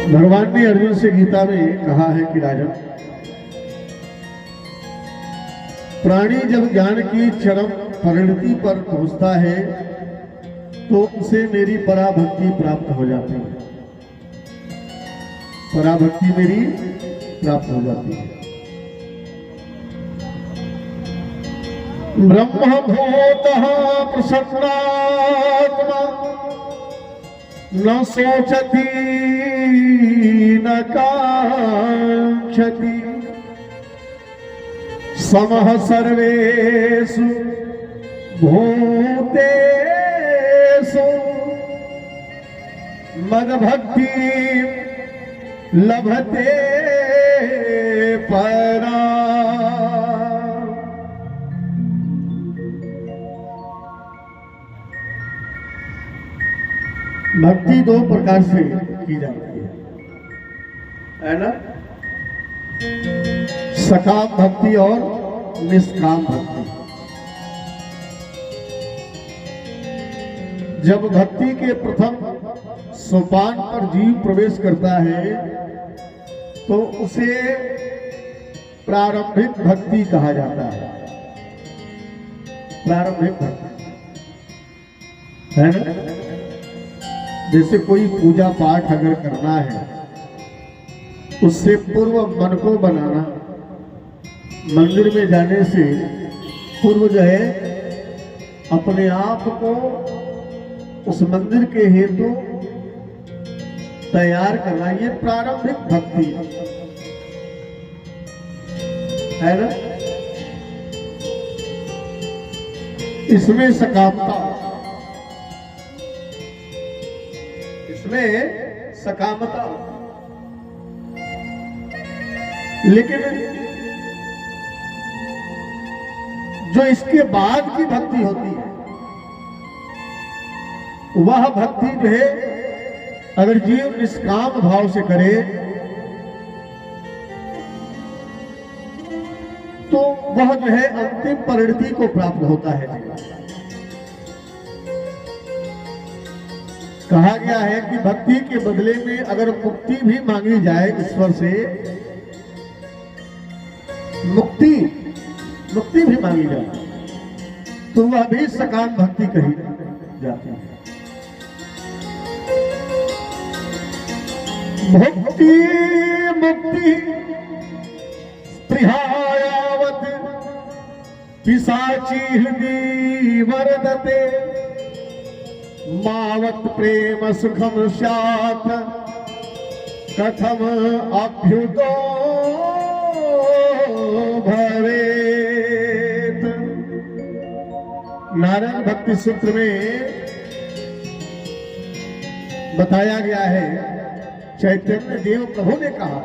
भगवान ने अर्जुन से गीता में कहा है कि राजन, प्राणी जब ज्ञान की चरम परिणति पर पहुंचता है तो उसे मेरी पराभक्ति प्राप्त हो जाती है। पराभक्ति मेरी प्राप्त हो जाती है। ब्रह्मभूतः प्रसन्नात्मा न सोचति न कांक्षति समः सर्वेषु भूतेषु मद्भक्ति लभते परा। भक्ति दो प्रकार से की जाती है ना? सकाम भक्ति और निष्काम भक्ति। जब भक्ति के प्रथम सोपान पर जीव प्रवेश करता है तो उसे प्रारंभिक भक्ति कहा जाता है। प्रारंभिक भक्ति है ना? जैसे कोई पूजा पाठ अगर करना है, उससे पूर्व मन को बनाना, मंदिर में जाने से पूर्व जो है अपने आप को उस मंदिर के हेतु तैयार करना, ये प्रारंभिक भक्ति है ना? इसमें सकामता, इसमें सकामता। लेकिन जो इसके बाद की भक्ति होती है, वह भक्ति जो है अगर जीव निष्काम भाव से करे तो वह जो है अंतिम परिणति को प्राप्त होता है। कहा गया है कि भक्ति के बदले में अगर मुक्ति भी मांगी जाए ईश्वर से, मुक्ति भी मांगी जाए तो वह भी सकाम भक्ति कही जाती है। भक्ति मुक्ति स्पृहायावत् पिशाची हृदि वर्धते मावत् प्रेम सुखम स्यात् कथम अभ्युदो भवेत्। नारायण भक्ति सूत्र में बताया गया है, चैतन्य देव प्रभु ने कहा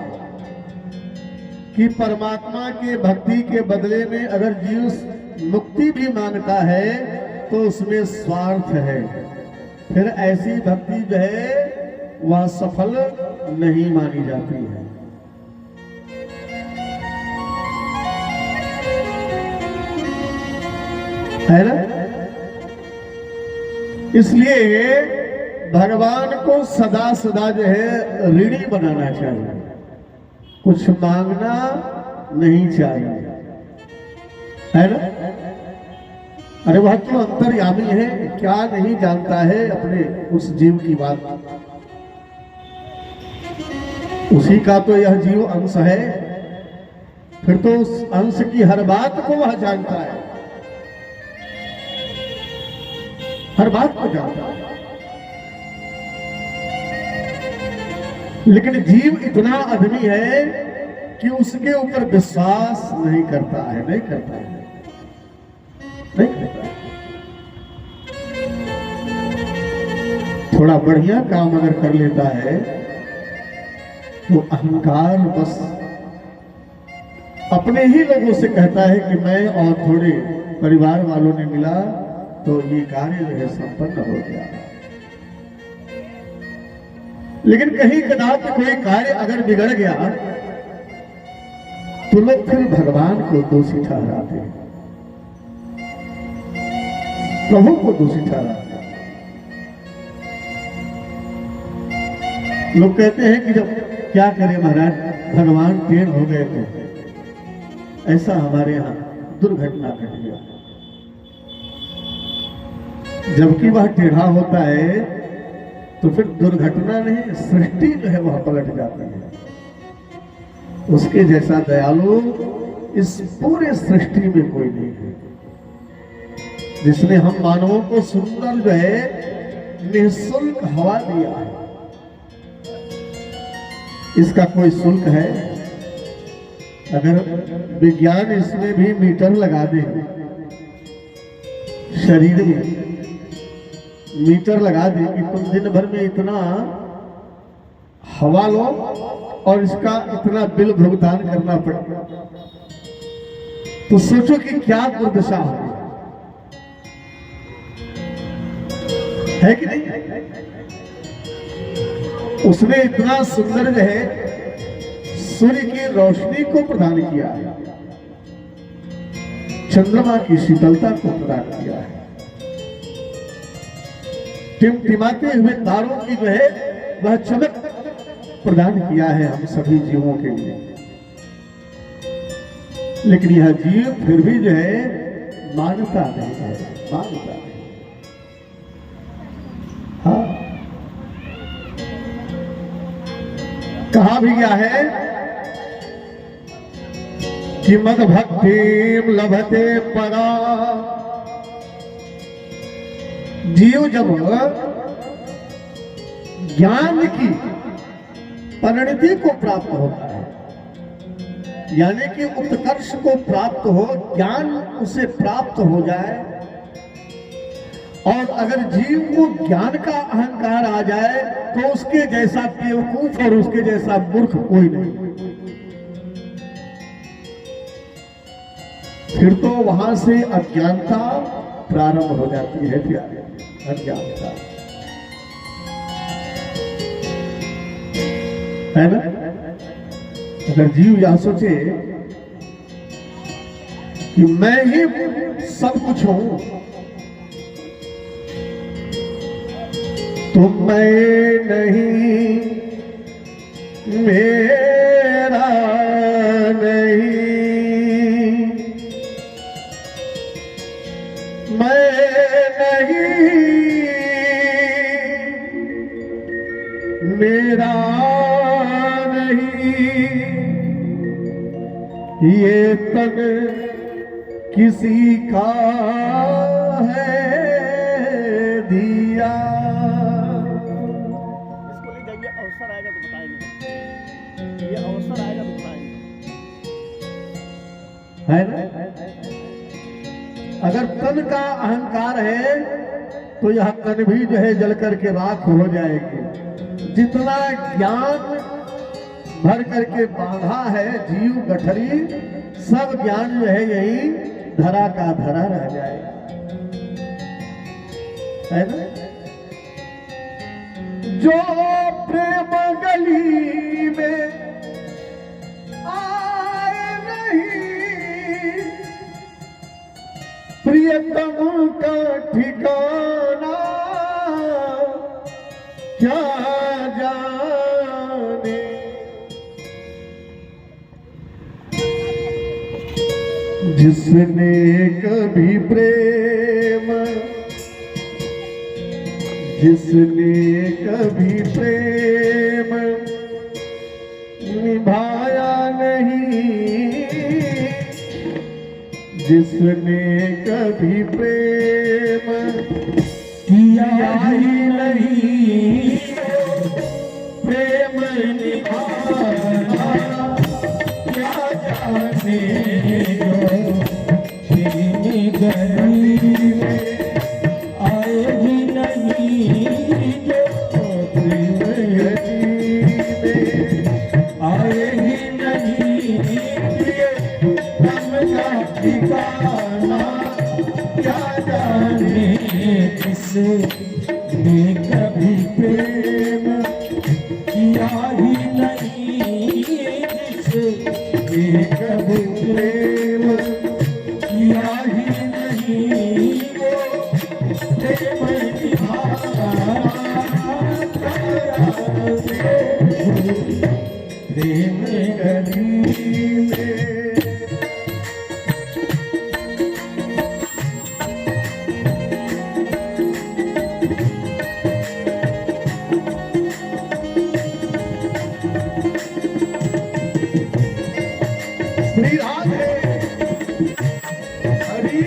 कि परमात्मा के भक्ति के बदले में अगर जीव मुक्ति भी मांगता है तो उसमें स्वार्थ है, फिर ऐसी भक्ति जो है वह सफल नहीं मानी जाती है ना? इसलिए भगवान को सदा सदा जो है ऋणी बनाना चाहिए, कुछ मांगना नहीं चाहिए, है ना? अरे वह तो अंतर्यामी है, क्या नहीं जानता है अपने उस जीव की बात। उसी का तो यह जीव अंश है, फिर तो उस अंश की हर बात को वह जानता है, हर बात को जानता है। लेकिन जीव इतना आदमी है कि उसके ऊपर विश्वास नहीं करता है, नहीं करता है। थोड़ा बढ़िया काम अगर कर लेता है वो अहंकार बस अपने ही लोगों से कहता है कि मैं और थोड़े परिवार वालों ने मिला तो ये कार्य जो है संपन्न हो गया। लेकिन कहीं कदाच कोई कार्य अगर बिगड़ गया तो लोग फिर भगवान को दोषी ठहराते हैं, प्रभु को दोषी ठहराते हैं। लोग कहते हैं कि जब क्या करें महाराज, भगवान टेढ़ हो गए थे। ऐसा हमारे यहाँ दुर्घटना घट गया। जबकि वह टेढ़ा होता है तो फिर दुर्घटना नहीं, सृष्टि जो है वह पलट जाती है। उसके जैसा दयालु इस पूरे सृष्टि में कोई नहीं है, जिसने हम मानवों को सुंदर जो है निःशुल्क हवा दिया है। इसका कोई शुल्क है? अगर विज्ञान इसमें भी मीटर लगा दे, शरीर में मीटर लगा दे कि तुम दिन भर में इतना हवा लो और इसका इतना बिल भुगतान करना पड़ेगा, तो सोचो कि क्या दुर्दशा होगी, है कि नहीं? उसने इतना सुंदर जो है सूर्य की रोशनी को प्रदान किया है, चंद्रमा की शीतलता को प्रदान किया है, टिमटिमाते हुए तारों की जो है वह चमक प्रदान किया है हम सभी जीवों के लिए। लेकिन यह जीव फिर भी जो है मानता नहीं है, मानता नहीं। हाँ, कहा भी गया है कि मद भक्ति लभते परा। जीव जब ज्ञान की परिणति को प्राप्त होता है, यानी कि उत्कर्ष को प्राप्त हो, ज्ञान उसे प्राप्त हो जाए, और अगर जीव को ज्ञान का अहंकार आ जाए तो उसके जैसा बेवकूफ और उसके जैसा मूर्ख कोई नहीं। फिर तो वहां से अज्ञानता प्रारंभ हो जाती है प्यारे, अज्ञानता, है ना? अगर जीव यह सोचे कि मैं ही सब कुछ हूं, तो मैं नहीं, मेरा नहीं, मैं नहीं, मेरा नहीं, ये तन किसी का है दिया। इसको ले जाइए, अवसर आएगा तो बताएंगे, ये अवसर आएगा तो बताएंगे, है ना? अगर तन का अहंकार है तो यह तन भी जो है जल करके राख हो जाएगी। जितना ज्ञान भर करके बांधा है जीव गठरी, सब ज्ञान जो है यही धरा का धरा रह जाएगा, है ना? जो प्रेम गली में आए नहीं, प्रियतम का ठिकाना क्या जाने। जिसने कभी प्रेम, जिसने कभी प्रेम निभाया नहीं, जिसने कभी प्रेम किया ही नहीं, प्रेम निभाना क्या जाने। गली में आए ही नहीं, जो प्रेम गली में आए ही नहीं, हम का ठिकाना क्या जाने। किसे प्रेम गली में श्री राधे हरि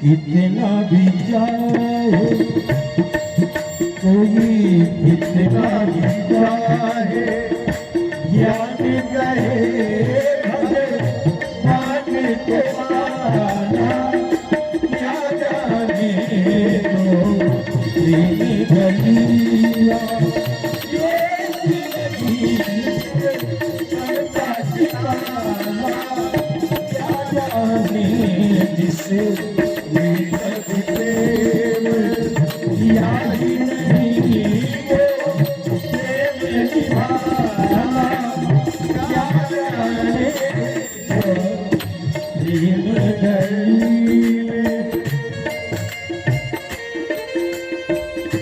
कितना भी जाए कोई कितना भी जाए ज्ञान गए भगवान के पाना क्या जाने दो प्रेम गलिया ये जिंदगी करता ठिकाना क्या जाने जिसे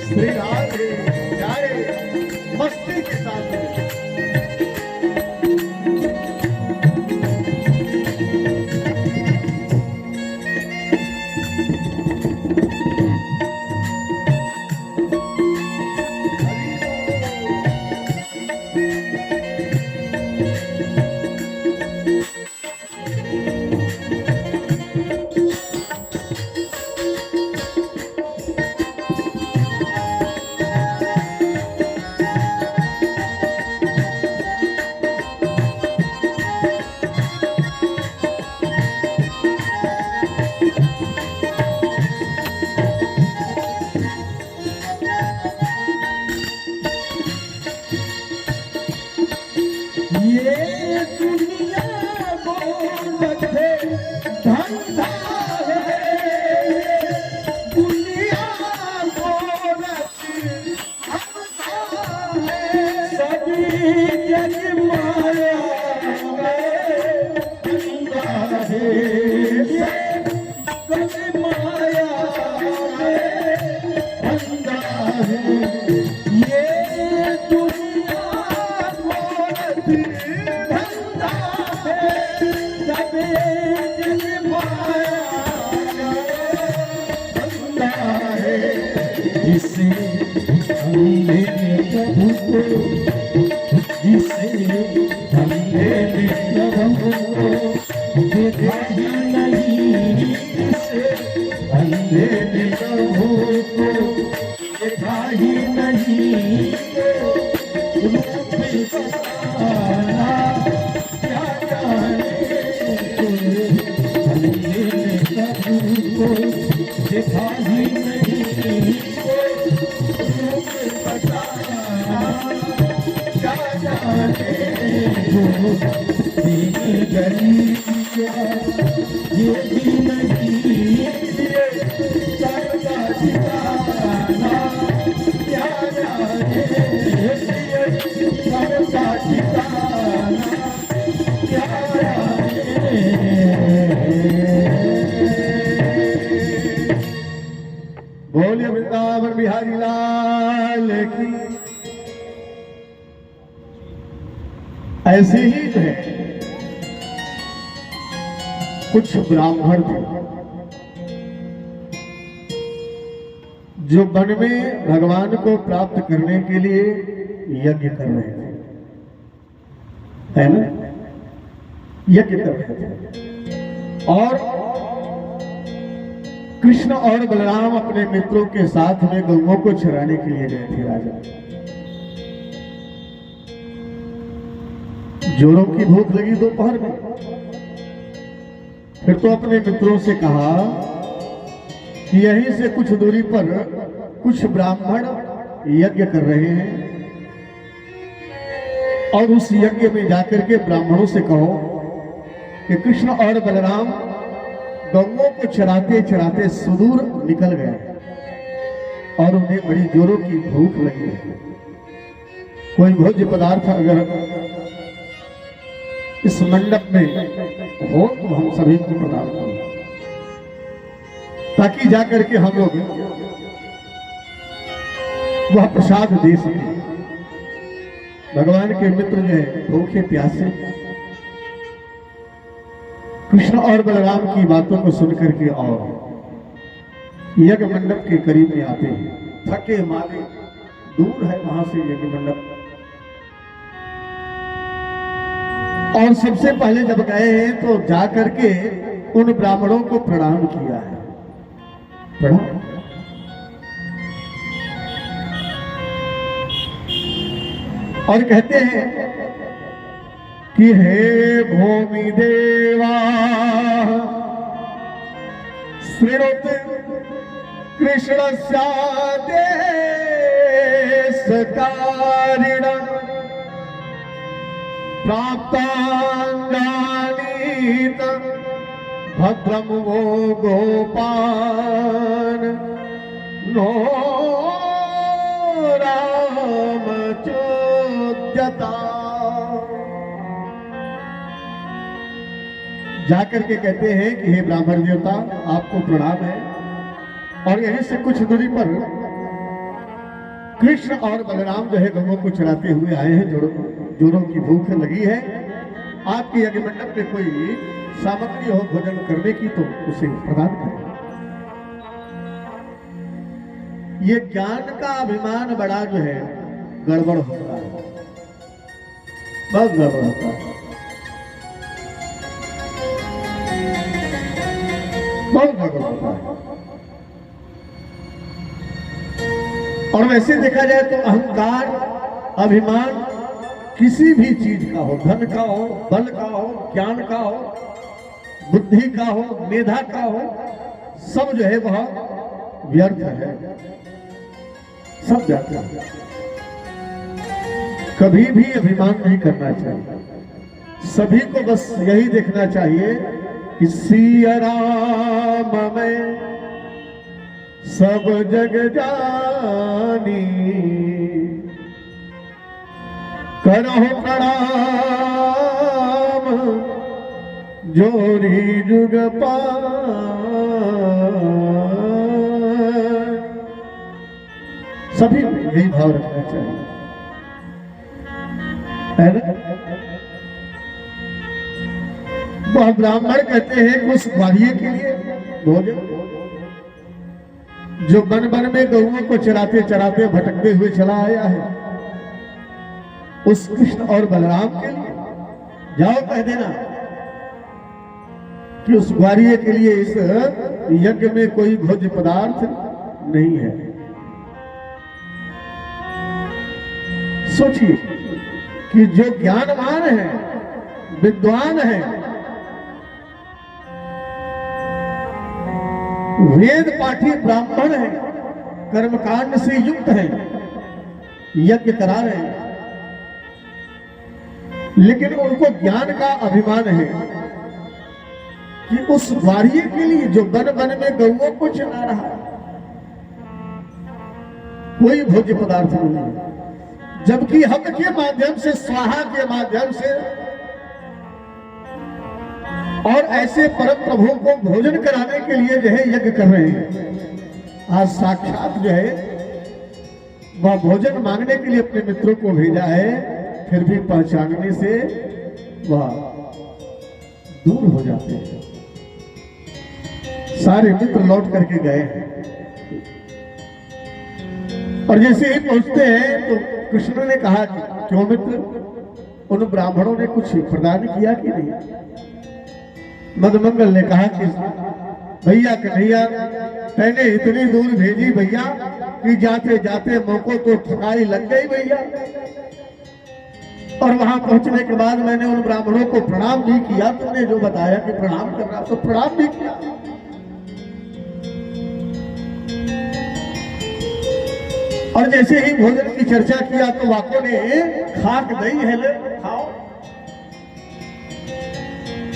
श्री राधे जाए मस्ती के साथ जिसे हमने प्रभु को जिसे हमने प्रभु को देखा ही नहीं जिसे हमने प्रभु को देखा ही नहीं रूप बताना क्या जाने हमने प्रभु को देखा ही नहीं ये भी नहीं सबका ठिकाना क्या जाने सबका ठिकाना क्या जाने। बोलिए वृंदावन बिहारी लाल की। ऐसे ही जो है कुछ ब्राह्मण थे जो वन में भगवान को प्राप्त करने के लिए यज्ञ कर रहे थे, है ना। यज्ञ कर रहे थे और कृष्ण और बलराम अपने मित्रों के साथ में गौओं को चराने के लिए गए थे राजा। जोरों की भूख लगी दोपहर में। फिर तो अपने मित्रों से कहा कि यहीं से कुछ दूरी पर कुछ ब्राह्मण यज्ञ कर रहे हैं और उस यज्ञ में जाकर के ब्राह्मणों से कहो कि कृष्ण और बलराम गौओं को चराते चराते सुदूर निकल गए और उन्हें बड़ी जोरों की भूख लगी है। कोई भोज्य पदार्थ अगर इस मंडप में हो तो हम सभी को प्रदान करें ताकि जाकर के हम लोग वह प्रसाद दे सके। भगवान के मित्र जो है भूखे प्यासे कृष्ण और बलराम की बातों को सुनकर के और यज्ञ मंडप के करीब में आते हैं। थके मारे दूर है वहां से यज्ञ मंडप और सबसे पहले जब गए हैं तो जाकर के उन ब्राह्मणों को प्रणाम किया है। प्रणाम और कहते हैं कि हे भूमि देवा श्रीरुत कृष्ण देश कारिण प्राप्तांगानीत भद्रम वो गोपान नो राम चोद्यता। जाकर के कहते हैं कि हे ब्राह्मण देवता आपको प्रणाम है और यहीं से कुछ दूरी पर कृष्ण और बलराम जो है गौओं को चराते हुए आए हैं। जोरों की भूख लगी है। आपके यज्ञ मंडप में कोई सामग्री हो भोजन करने की तो उसे प्रदान करें। ये ज्ञान का अभिमान बड़ा जो है गड़बड़ होता है, बहुत गड़बड़ होता है, बहुत गड़बड़ होता है। और वैसे देखा जाए तो अहंकार अभिमान किसी भी चीज का हो, धन का हो, बल का हो, ज्ञान का हो, बुद्धि का हो, मेधा का हो, सब जो है वह व्यर्थ है, सब व्यर्थ है। कभी भी अभिमान नहीं करना चाहिए। सभी को बस यही देखना चाहिए कि सिया राम में सब जग जानी करहो प्रणाम जोरी जुग पार। सभी में यही भाव रखना चाहिए, है ना। वह ब्राह्मण कहते हैं उस ग्वालिये के लिए भोजन जो वन वन में गौओं को चराते चराते भटकते हुए चला आया है, उस कृष्ण और बलराम के लिए जाओ कह देना कि उस ग्वालिये के लिए इस यज्ञ में कोई भोज्य पदार्थ नहीं है। सोचिए कि जो ज्ञानवान है, विद्वान है, वेद पाठी ब्राह्मण है, कर्मकांड से युक्त है, यज्ञ करा रहे हैं, लेकिन उनको ज्ञान का अभिमान है कि उस ग्वालिये के लिए जो वन वन में गौओं को चला रहा है कोई भोज्य पदार्थ नहीं है, जबकि हम के माध्यम से, स्वाहा के माध्यम से और ऐसे परम प्रभु को भोजन कराने के लिए जो है यज्ञ कर रहे हैं। आज साक्षात जो है वह भोजन मांगने के लिए अपने मित्रों को भेजा है, फिर भी पहचानने से वह दूर हो जाते हैं। सारे मित्र लौट करके गए हैं और जैसे ही पहुंचते हैं तो कृष्ण ने कहा कि क्यों मित्र, उन ब्राह्मणों ने कुछ प्रदान किया कि नहीं? मदमंगल ने कहा कि भैया कन्हैया, मैंने इतनी दूर भेजी भैया कि जाते जाते मुझको तो थकाई लग गई भैया, और वहां पहुंचने के बाद मैंने उन ब्राह्मणों को प्रणाम भी किया, तुमने जो बताया कि प्रणाम करना, तो प्रणाम भी किया। और जैसे ही भोजन की चर्चा किया तो वाकों ने खाक दई है, ले खाओ।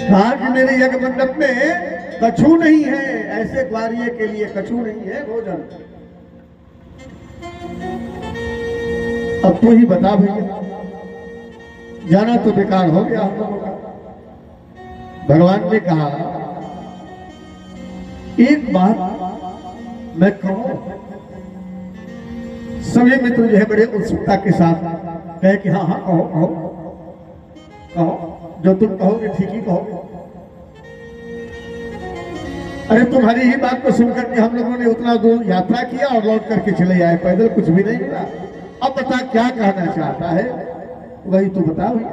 कहा कि मेरे यज्ञ मंडप में कछु नहीं है, ऐसे ग्वारिये के लिए कछु नहीं है भोजन। अब तू ही बता भैया, जाना तो बेकार हो गया हम लोगों का। भगवान ने कहा एक बात मैं कहूं, सभी मित्र जो है बड़े उत्सुकता के साथ कहे कि हाँ हाँ कहो कहो कहो, जो तुम कहोगे ठीक ही कहोगे। अरे तुम्हारी ही बात को सुनकर के हम लोगों ने उतना दूर यात्रा किया और लौट करके चले आए, पैदल कुछ भी नहीं मिला। अब बता क्या कहना चाहता है, वही तू बता भैया।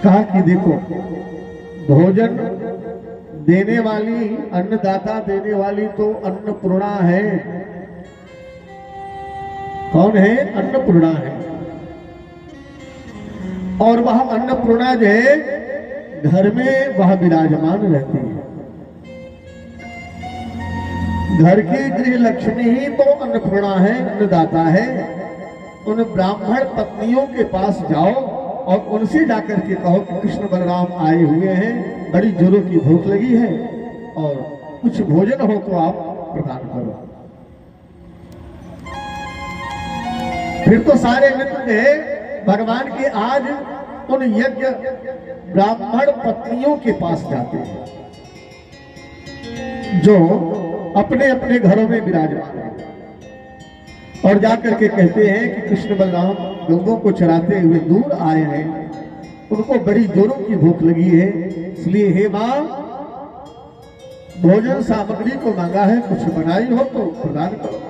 कहा कि देखो, भोजन देने वाली, अन्नदाता देने वाली तो अन्नपूर्णा है। कौन है? अन्नपूर्णा है। और वह अन्नपूर्णा जो है घर में वह विराजमान रहती है। घर की गृह लक्ष्मी ही तो अन्नपूर्णा है, अन्नदाता है। उन ब्राह्मण पत्नियों के पास जाओ और उनसे जाकर के कहो कि कृष्ण बलराम आए हुए हैं, बड़ी जोरों की भूख लगी है और कुछ भोजन हो तो आप प्रदान करो। फिर तो सारे मित्र ने भगवान के आज उन यज्ञ ब्राह्मण पत्नियों के पास जाते हैं जो अपने अपने घरों में विराजमान है, और जाकर के कहते हैं कि कृष्ण बलराम गौओं को चराते हुए दूर आए हैं, उनको बड़ी जोरों की भूख लगी है, इसलिए हे मां भोजन सामग्री को मांगा है, कुछ बनाई हो तो प्रदान करो।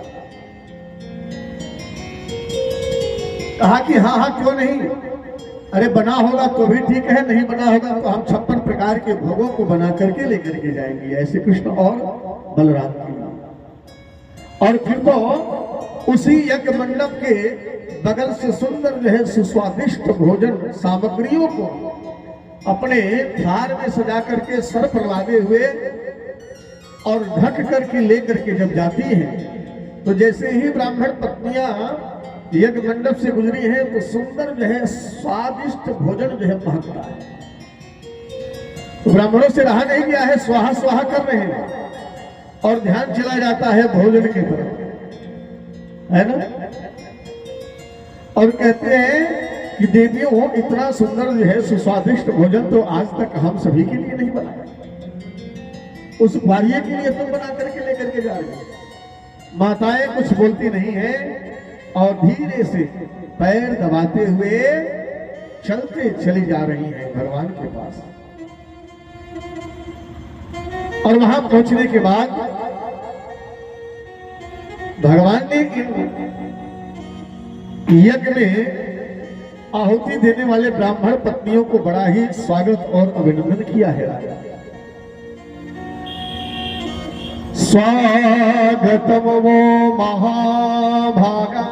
कहा कि हाँ हाँ क्यों नहीं, अरे बना होगा तो भी ठीक है, नहीं बना होगा तो हम 56 प्रकार के भोगों को बना करके लेकर के जाएंगे। ऐसे कृष्ण और बलराम की। और फिर तो उसी यज्ञ मंडप के बगल से सुंदर जो है सुस्वादिष्ट भोजन सामग्रियों को अपने थार में सजा करके सर पर लादे हुए और ढक करके लेकर के जब जाती हैं, तो जैसे ही ब्राह्मण पत्नियां यज्ञ मंडप से गुजरी है तो सुंदर जो है स्वादिष्ट भोजन जो है महकता है। तो ब्राह्मणों से रहा नहीं गया है, स्वाहा स्वाहा कर रहे हैं और ध्यान चला जाता है भोजन की तरफ, है ना। और कहते हैं कि देवियों इतना सुंदर जो है सुस्वादिष्ट भोजन तो आज तक हम सभी के लिए नहीं बनाया, उस ग्वारिये के लिए तुम बना करके लेकर के जा रहे हो। माताएं कुछ बोलती नहीं है और धीरे से पैर दबाते हुए चलते चली जा रही हैं भगवान के पास। और वहां पहुंचने के बाद भगवान ने यज्ञ में आहुति देने वाले ब्राह्मण पत्नियों को बड़ा ही स्वागत और अभिनंदन किया है। स्वागतम वो महाभागा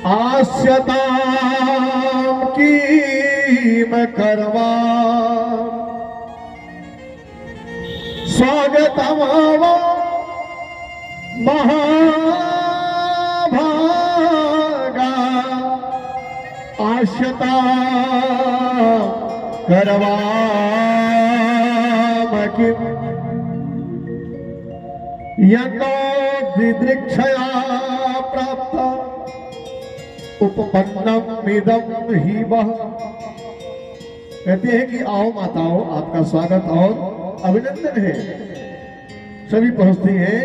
आस्यताम कीम करवा, स्वागतम वो महाभागा आस्यताम करवा कीम यतो विदृक्षया प्राप्त उपपन्नम इदं ही वह। कहते हैं कि आओ माताओं, आपका स्वागत और अभिनंदन है। सभी पहुंचती हैं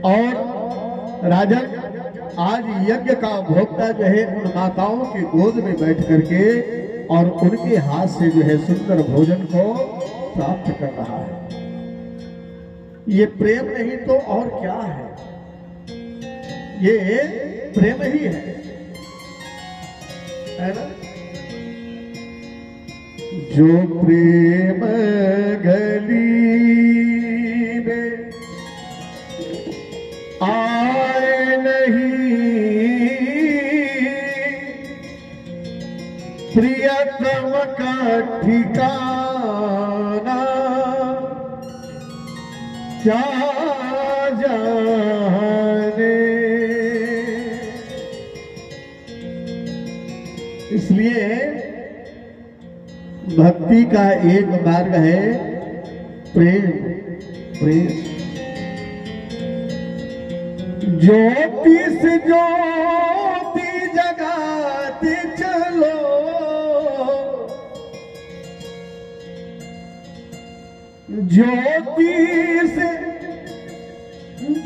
और राजन आज यज्ञ का भोक्ता जो है उन माताओं की गोद में बैठ करके और उनके हाथ से जो है सुंदर भोजन को प्राप्त कर रहा है। ये प्रेम नहीं तो और क्या है, ये प्रेम ही है ना। जो प्रेम गली में आए नहीं, प्रियतम का ठिकाना क्या जाने। इसलिए भक्ति का एक मार्ग है प्रेम। प्रेम ज्योति से ज्योति जगाते चलो, ज्योति से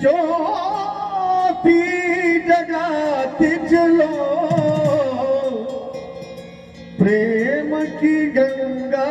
ज्योति जगाते चलो, प्रेम की गंगा